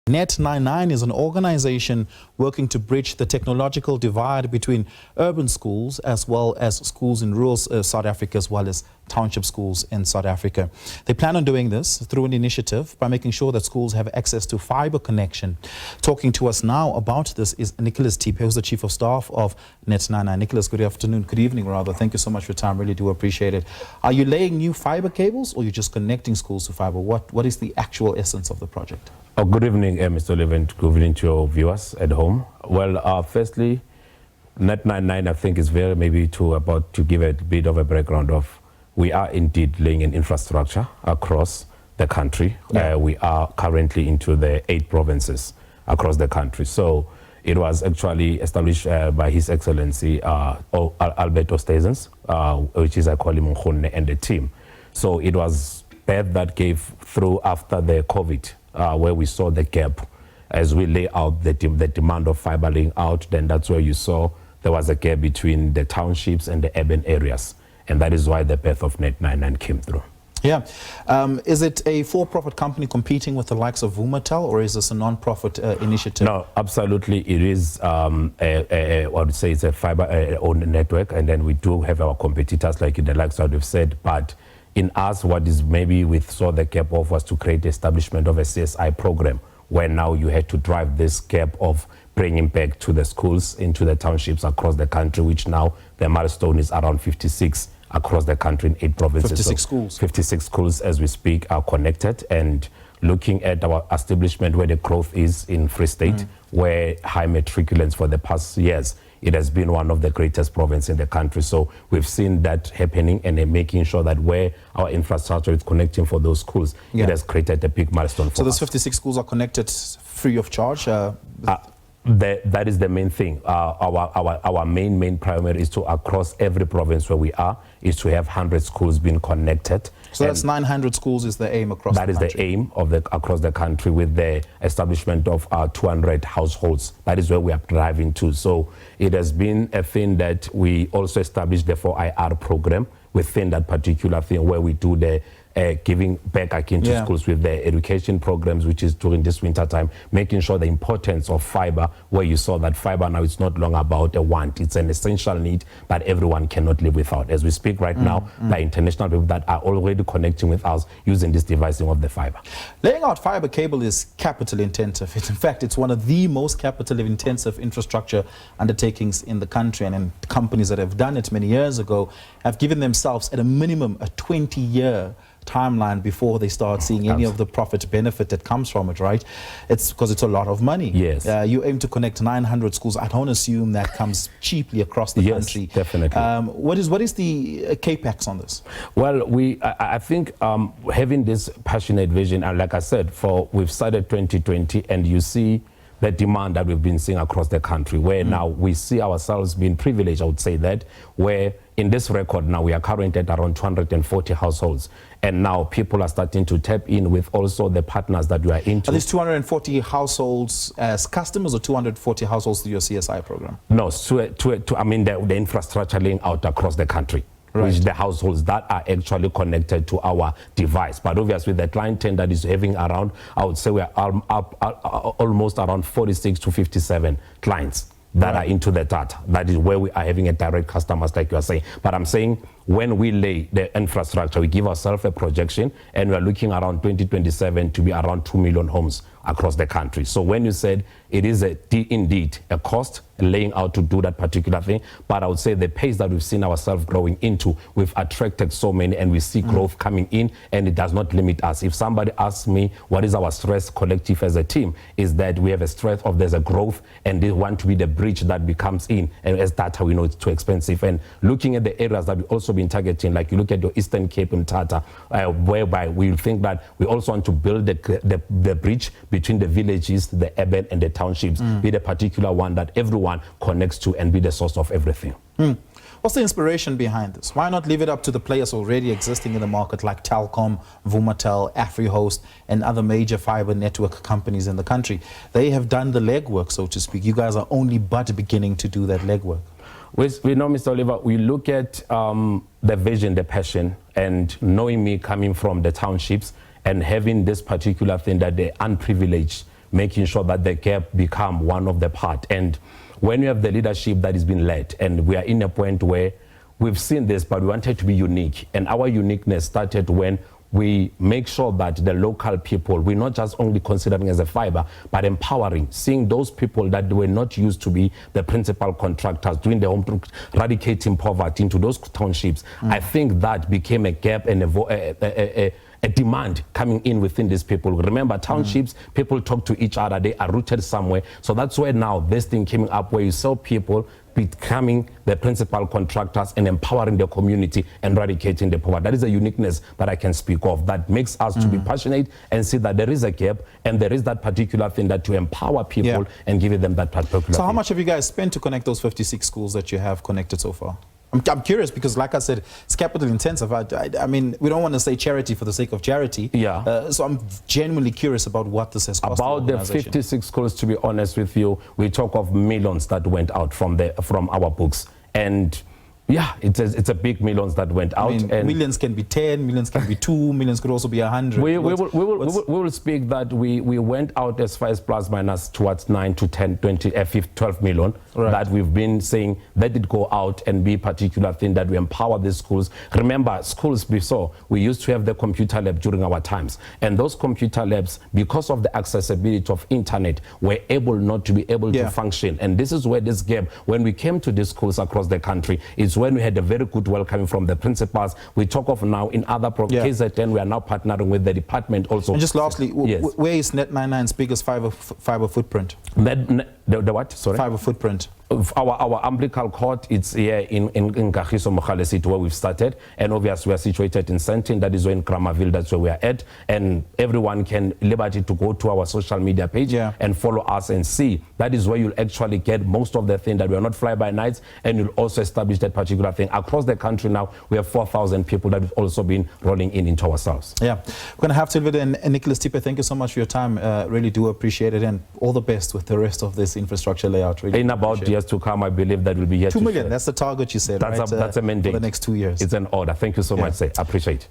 Net99 is an organization working to bridge the technological divide between urban schools as well as schools in rural South Africa, as well as township schools in South Africa. They plan on doing this through an initiative by making sure that schools have access to fibre connection. Talking to us now about this is Nicholas Thipe, who's the Chief of Staff of Net99. Nicholas, good afternoon, good evening rather. Thank you so much for your time, really do appreciate it. Are you laying new fibre cables or you're just connecting schools to fibre? What is the actual essence of the project? Oh, good evening, Mr. Oliver, and good evening to your viewers at home. Well, firstly, Net99, I think, is very maybe to give a bit of a background of we are indeed laying an infrastructure across the country. Yeah. We are currently into the 8 provinces across the country. So it was actually established by His Excellency Alberto Stazens, which is I call him Mkhonne, and the team. So it was birth that gave through after the COVID. Where we saw the gap as we lay out the demand of fibre laying out, then that's where you saw there was a gap between the townships and the urban areas. And that is why the birth of Net99 came through. Yeah. Is it a for-profit company competing with the likes of Vumatel, or is this a non-profit initiative? No, absolutely. It is, I would say it's a fibre-owned network. And then we do have our competitors like the likes that we've said, but in us, what is maybe we saw the gap of was to create the establishment of a CSI program, where now you had to drive this gap of bringing back to the schools into the townships across the country, which now the milestone is around 56 across the country in 8 provinces. 56 schools. 56 schools as we speak are connected, and looking at our establishment where the growth is in Free State, where high matriculants for the past years, it has been one of the greatest provinces in the country. So we've seen that happening, and making sure that where our infrastructure is connecting for those schools, it has created a big milestone for us. So those 56 schools are connected free of charge? That is the main thing. Our main primary is to, across every province where we are, is to have 100 schools being connected. So that's 900 schools is the aim across the country? That is the aim of across the country, with the establishment of 200 households. That is where we are driving to. So it has been a thing that we also established the 4IR program within that particular thing, where we do the giving back again to schools with the education programs, which is during this winter time, making sure the importance of fibre, where you saw that fibre now is not long about a want, it's an essential need, but everyone cannot live without. As we speak right now, the international people that are already connecting with us using this devising of the fibre. Laying out fibre cable is capital intensive. In fact, it's one of the most capital intensive infrastructure undertakings in the country, and companies that have done it many years ago have given themselves at a minimum a 20-year timeline before they start seeing any of the profit benefit that comes from it, right? It's because it's a lot of money. Yes. You aim to connect 900 schools. I don't assume that comes cheaply across the country. Yes, definitely. What is the capex on this? Well, I think having this passionate vision, and like I said, we've started 2020, and you see the demand that we've been seeing across the country, where now we see ourselves being privileged, I would say that, where in this record now we are currently at around 240 households, and now people are starting to tap in with also the partners that we are into. Are these 240 households as customers, or 240 households through your CSI program? No, I mean the infrastructure laying out across the country. Right. Which the households that are actually connected to our device. But obviously the clientele that is having around, I would say we are almost around 46 to 57 clients that are into the data. That is where we are having a direct customers, like you are saying. But I'm saying when we lay the infrastructure, we give ourselves a projection, and we are looking around 2027 to be around 2 million homes across the country. So when you said it is indeed a cost laying out to do that particular thing, but I would say the pace that we've seen ourselves growing into, we've attracted so many, and we see growth coming in, and it does not limit us. If somebody asks me what is our stress collective as a team, is that we have a stress of there's a growth, and they want to be the bridge that becomes in, and as data we know it's too expensive. And looking at the areas that we also been targeting, like you look at your Eastern Cape and Tata, whereby we think that we also want to build the bridge between the villages, the urban and the townships, be the particular one that everyone connects to and be the source of everything. What's the inspiration behind this? Why not leave it up to the players already existing in the market, like Telkom, Vumatel, AfriHost, and other major fiber network companies in the country? They have done the legwork, so to speak. You guys are only but beginning to do that legwork. We know, Mr. Oliver, we look at the vision, the passion, and knowing me coming from the townships and having this particular thing that the unprivileged making sure that the gap become one of the part. And when you have the leadership that is being led, and we are in a point where we've seen this, but we wanted to be unique. And our uniqueness started when we make sure that the local people, we're not just only considering as a fibre, but empowering, seeing those people that were not used to be the principal contractors, doing the home, eradicating poverty into those townships. I think that became a gap and a demand coming in within these people. Remember, townships, people talk to each other, they are rooted somewhere. So that's where now this thing came up, where you saw people becoming the principal contractors and empowering the community and eradicating the poverty. That is a uniqueness that I can speak of, that makes us to be passionate and see that there is a gap and there is that particular thing that to empower people and give them that particular So how thing. much have you guys spent to connect those 56 schools that you have connected so far? I'm curious because, like I said, it's capital intensive. I mean, we don't want to say charity for the sake of charity. Yeah. So I'm genuinely curious about what this has cost About the 56 schools, to be honest with you, we talk of millions that went out from our books. And yeah, it's a big millions that went out. I mean, and millions can be 10, millions can be 2, millions could also be 100. We will speak that we went out as far as plus minus towards 9 to 10, 20, 12 million. Right. That we've been saying, let it go out and be a particular thing that we empower these schools. Remember, schools before, we used to have the computer lab during our times. And those computer labs, because of the accessibility of internet, were able not to be able to function. And this is where this gap, when we came to these schools across the country, is when we had a very good welcome from the principals. We talk of now in other KZN, we are now partnering with the department also. And just lastly, yes. Where is Net99's biggest fibre footprint? The what? Sorry? Fibre footprint. Our umbilical cord, it's here in Kagiso Mogale City where we've started, and obviously we are situated in Sentin, that is where in Kramerville, that's where we are at, and everyone can liberty to go to our social media page and follow us and see. That is where you'll actually get most of the thing that we are not fly-by-nights, and you'll also establish that particular thing. Across the country now, we have 4,000 people that have also been rolling into ourselves. Yeah. We're going to have to leave it in. And Nicholas Thipe, thank you so much for your time. Really do appreciate it, and all the best with the rest of this infrastructure layout. Really in about years to come, I believe that will be here 2 million, that's the target you said, that's right? that's a mandate for the next 2 years. It's an order. Thank you so much, sir. I appreciate it.